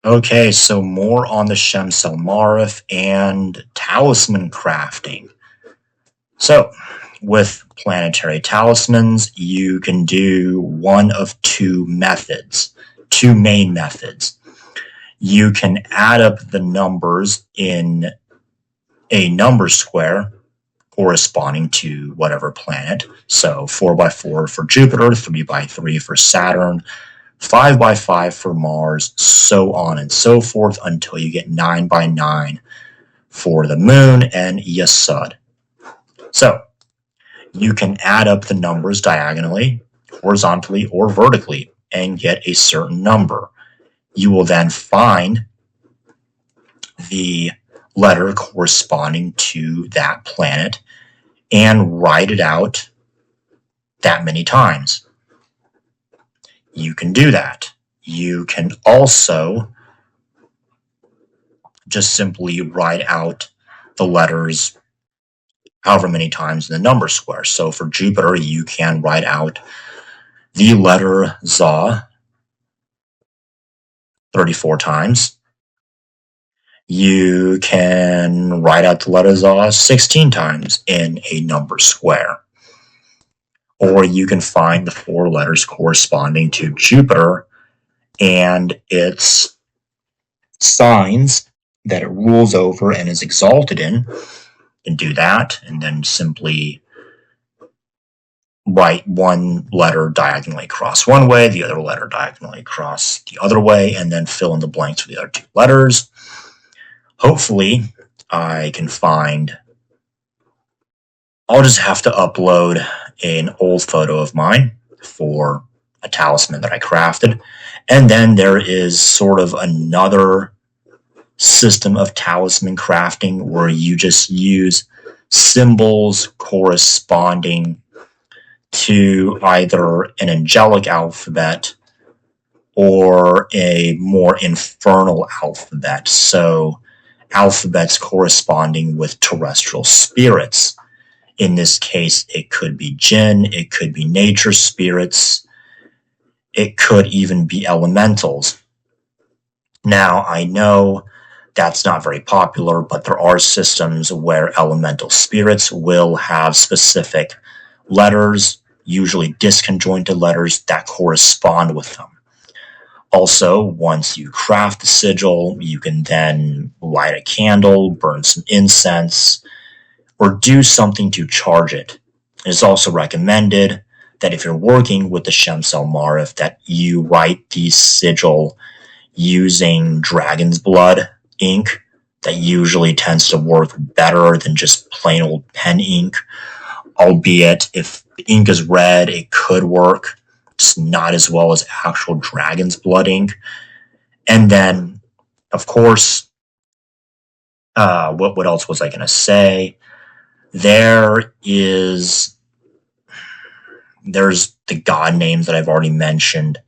Okay, so more on the Shemsel Marif and talisman crafting. So, with planetary talismans, you can do one of two methods, two main methods. You can add up the numbers in a number square corresponding to whatever planet. So 4x4 for Jupiter, 3x3 for Saturn, 5x5 for Mars, so on and so forth until you get 9x9 for the Moon and Yesod. So you can add up the numbers diagonally, horizontally, or vertically and get a certain number. You will then find the letter corresponding to that planet and write it out that many times. You can do that. You can also just simply write out the letters however many times in the number square. So for Jupiter, you can write out the letter ZA 34 times. You can write out the letter ZA 16 times in a number square. Or you can find the four letters corresponding to Jupiter and its signs that it rules over and is exalted in, and do that, and then simply write one letter diagonally across one way, the other letter diagonally across the other way, and then fill in the blanks for the other two letters. Hopefully, I can find... I'll just have to upload an old photo of mine for a talisman that I crafted. And then there is sort of another system of talisman crafting where you just use symbols corresponding to either an angelic alphabet or a more infernal alphabet. So alphabets corresponding with terrestrial spirits. In this case, it could be jinn, it could be nature spirits, it could even be elementals. Now, I know that's not very popular, but there are systems where elemental spirits will have specific letters, usually disconjointed letters, that correspond with them. Also, once you craft the sigil, you can then light a candle, burn some incense, or do something to charge it. It is also recommended that if you're working with the Shemsel Marif, that you write the sigil using dragon's blood ink. That usually tends to work better than just plain old pen ink. Albeit, if the ink is red, it could work, just not as well as actual dragon's blood ink. And then, of course, what else was I going to say? There's the god names that I've already mentioned.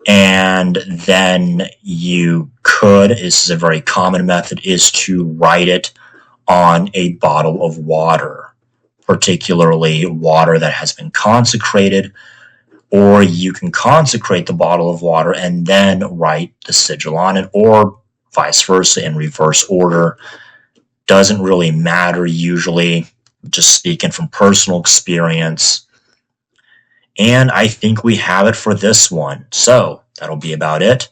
And then you could, this is a very common method, is to write it on a bottle of water, particularly water that has been consecrated, or you can consecrate the bottle of water and then write the sigil on it, or vice versa in reverse order. Doesn't really matter usually, just speaking from personal experience. And I think we have it for this one. So that'll be about it.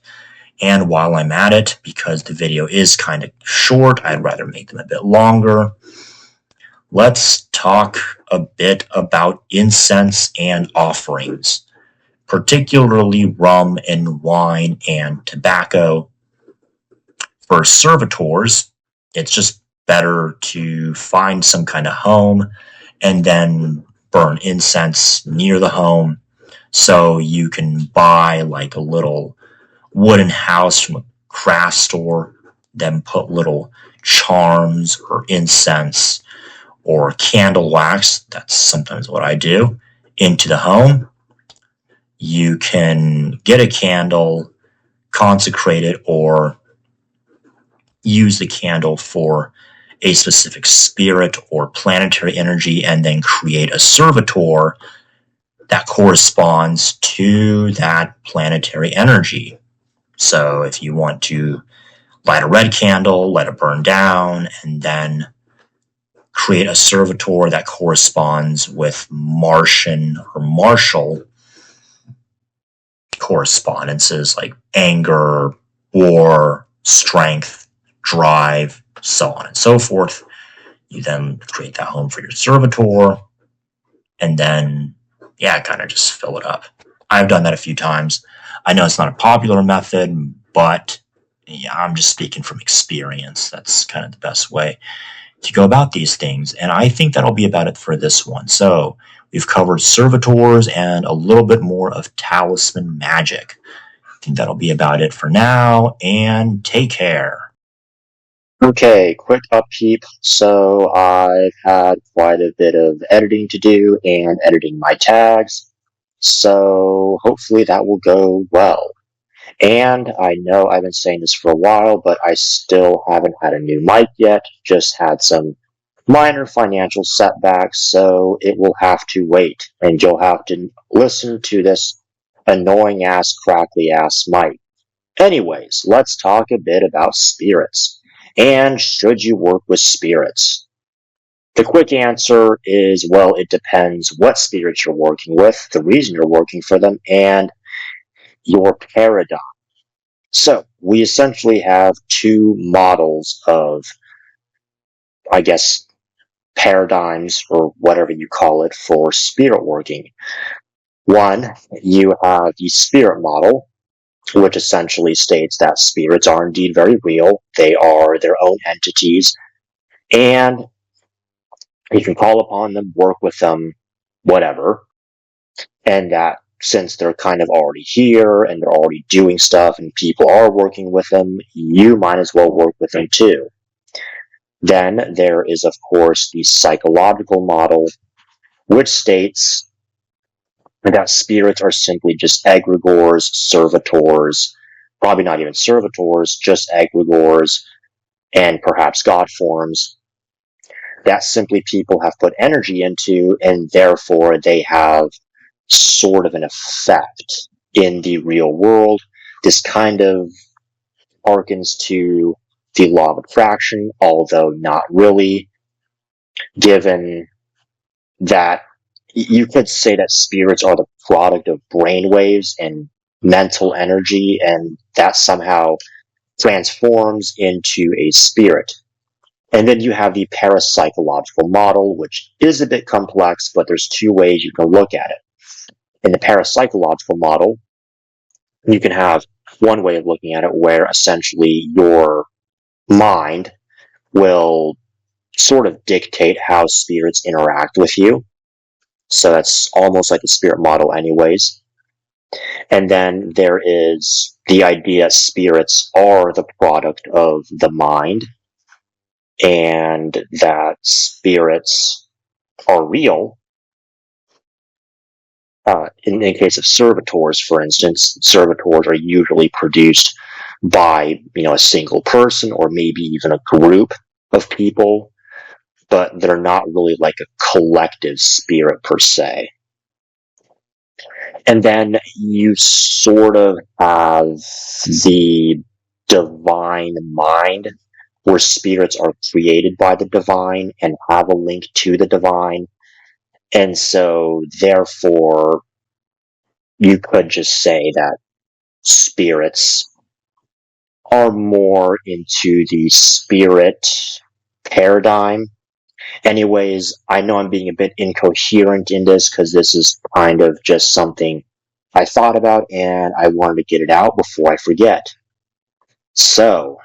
And while I'm at it, because the video is kind of short, I'd rather make them a bit longer. Let's talk a bit about incense and offerings, particularly rum and wine and tobacco. For servitors, it's just better to find some kind of home and then burn incense near the home. So you can buy like a little wooden house from a craft store, then put little charms or incense or candle wax, that's sometimes what I do, into the home. You can get a candle, consecrate it, or use the candle for a specific spirit or planetary energy, and then create a servitor that corresponds to that planetary energy. So if you want to light a red candle, let it burn down, and then create a servitor that corresponds with Martian or martial correspondences like anger, war, strength, drive, so on and so forth. You then create that home for your servitor, and then, yeah, kind of just fill it up. I've done that a few times. I know it's not a popular method, but yeah, I'm just speaking from experience. That's kind of the best way to go about these things. And I think that'll be about it for this one. So we've covered servitors and a little bit more of talisman magic. I think that'll be about it for now, and take care. Okay, quick upkeep. So I've had quite a bit of editing to do and editing my tags. So hopefully that will go well. And I know I've been saying this for a while, but I still haven't had a new mic yet. Just had some minor financial setbacks, so it will have to wait. And you'll have to listen to this annoying ass, crackly ass mic. Anyways, let's talk a bit about spirits. And should you work with spirits? The quick answer is, well, it depends what spirits you're working with, the reason you're working for them, and your paradigm. So, we essentially have two models of, I guess, paradigms or whatever you call it for spirit working. One, you have the spirit model, which essentially states that spirits are indeed very real. They are their own entities, and you can call upon them, work with them, whatever. And that since they're kind of already here and they're already doing stuff and people are working with them, you might as well work with them too. Then there is, of course, the psychological model, which states that spirits are simply just egregores, servitors, probably not even servitors, just egregores, and perhaps god forms that simply people have put energy into, and therefore they have sort of an effect in the real world. This kind of harkens to the law of attraction, although not really, given that you could say that spirits are the product of brainwaves and mental energy, and that somehow transforms into a spirit. And then you have the parapsychological model, which is a bit complex, but there's two ways you can look at it. In the parapsychological model, you can have one way of looking at it where essentially your mind will sort of dictate how spirits interact with you. So that's almost like a spirit model anyways. And then there is the idea spirits are the product of the mind and that spirits are real. In the case of servitors, for instance, servitors are usually produced by, a single person or maybe even a group of people, but they're not really like a collective spirit per se. And then you sort of have the divine mind, where spirits are created by the divine and have a link to the divine. And so, therefore, you could just say that spirits are more into the spirit paradigm. Anyways, I know I'm being a bit incoherent in this because this is kind of just something I thought about and I wanted to get it out before I forget. So,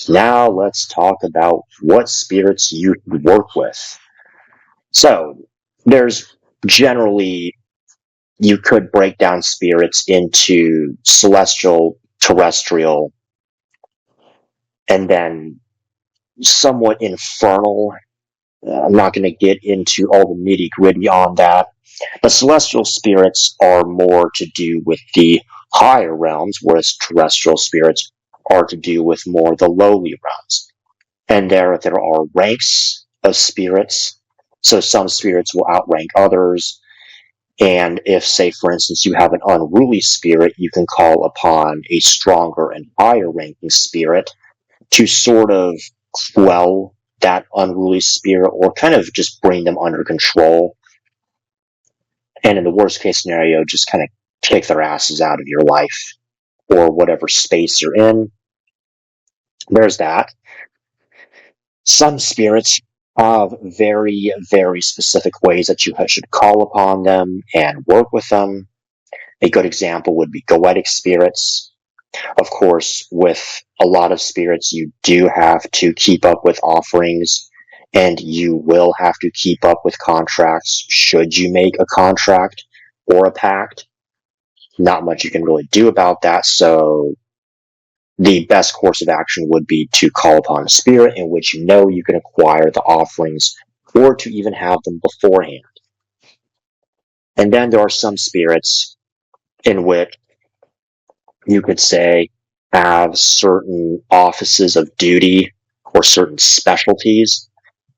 now let's talk about what spirits you work with. So, there's generally, you could break down spirits into celestial, terrestrial, and then somewhat infernal. I'm not going to get into all the nitty gritty on that. The celestial spirits are more to do with the higher realms, whereas terrestrial spirits are to do with more the lowly realms. And there are ranks of spirits. So some spirits will outrank others. And if, say, for instance, you have an unruly spirit, you can call upon a stronger and higher ranking spirit to sort of quell that unruly spirit or kind of just bring them under control. And in the worst case scenario, just kind of kick their asses out of your life or whatever space you're in. There's that. Some spirits have very, very specific ways that you should call upon them and work with them. A good example would be goetic spirits. Of course, with a lot of spirits, you do have to keep up with offerings, and you will have to keep up with contracts should you make a contract or a pact. Not much you can really do about that, so the best course of action would be to call upon a spirit in which you know you can acquire the offerings or to even have them beforehand. And then there are some spirits in which you could say have certain offices of duty or certain specialties,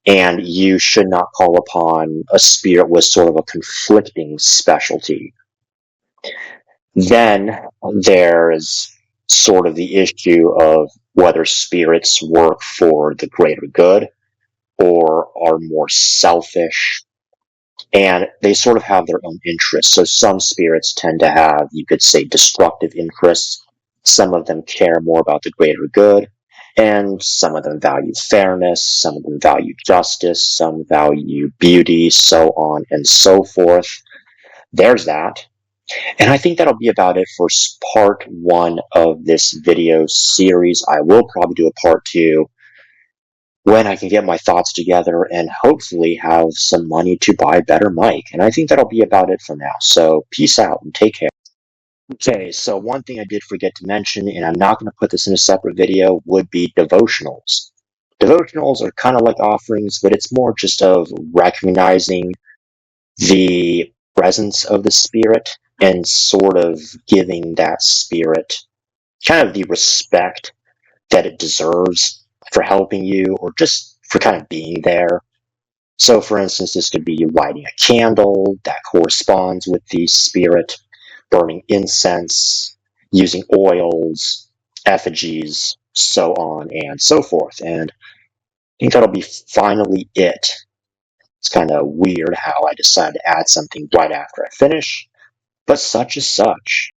and you should not call upon a spirit with sort of a conflicting specialty. Then there's sort of the issue of whether spirits work for the greater good or are more selfish, and they sort of have their own interests. So some spirits tend to have, you could say, destructive interests. Some of them care more about the greater good, and some of them value fairness, some of them value justice, some value beauty, so on and so forth. There's that. And I think that'll be about it for part one of this video series. I will probably do a part two when I can get my thoughts together and hopefully have some money to buy a better mic. And I think that'll be about it for now. So peace out and take care. Okay, so one thing I did forget to mention, and I'm not going to put this in a separate video, would be devotionals. Devotionals are kind of like offerings, but it's more just of recognizing the presence of the spirit and sort of giving that spirit kind of the respect that it deserves for helping you or just for kind of being there. So, for instance, this could be you lighting a candle that corresponds with the spirit, burning incense, using oils, effigies, so on and so forth. And I think that'll be finally it. It's kind of weird how I decided to add something right after I finish, but such is such.